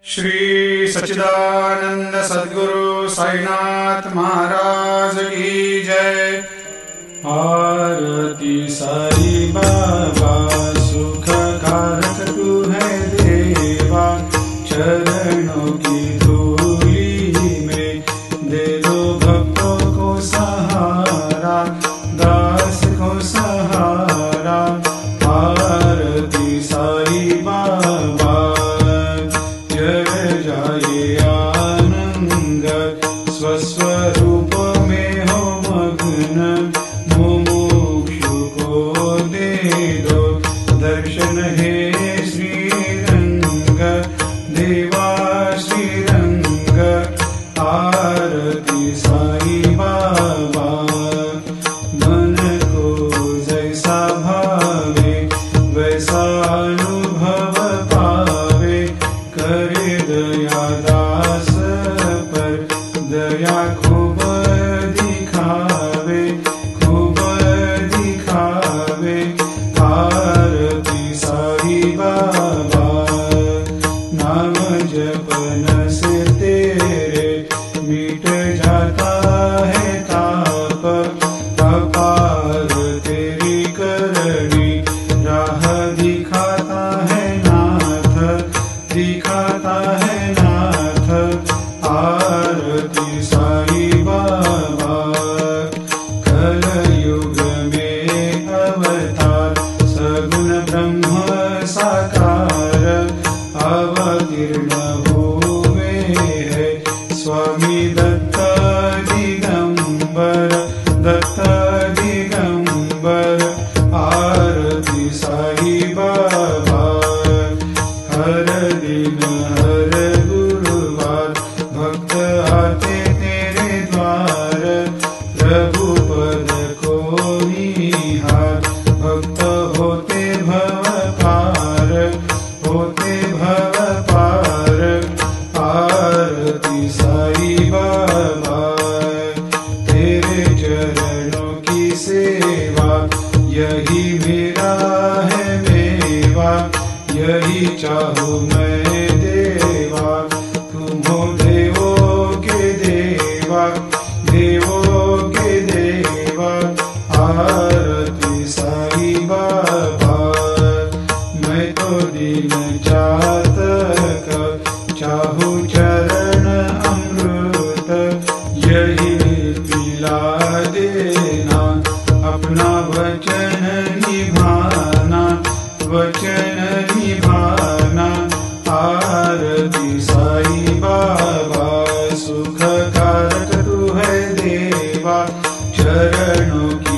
श्री सच्चिदानंद सद्गुरु साईनाथ महाराज की जय। आरती साई बाबा सुख कारक तू है देवा, चरणों की धूली में दे दो भक्तों को सहारा, दास को सहारा। आरती साई बाबा जय जाए आनंद, स्वस्वरूप में हो मग्न, मुमुक्षु को दे दो दर्शन हे श्रीरंग, देवा श्रीरंग। आरती साई बाबा मन को जैसा भावे वैसा अनुभव पावे, करे दया दास पर दया खूब दिखावे, खूब दिखावे। आरती साई बाबा नाम जपन से तेरे मिट जाता है ताप, अपार तेरी करनी राह दिखाता है नाथ, दिखाता है नाथ। आरती साई बाबा कलयुग में अवतार, सगुण ब्रह्म साकार, अवतीर्ण हुए है स्वामी दत्त दिगंबर, दत्त दिगंबर। आरती साई बाबा हर दिन हर गुरुवार भक्त आते तेरे द्वार, प्रभु पद को निहार, भक्त होते भव पार, होते भव पार। आरती साई बाबा तेरे चरणों की सेवा, यही मेरा है मेवा, यही चाहूँ मैं देवा। तुम हो देवों के देवा, देवों के देवा। आरती साई बाबा मैं तो दीन जातक, चाहूँ चरण अमृत, यही पिला देना, अपना वचन निभाना, वचन निभाना। आरती साई बाबा सुख कारक तू है देवा, चरणों की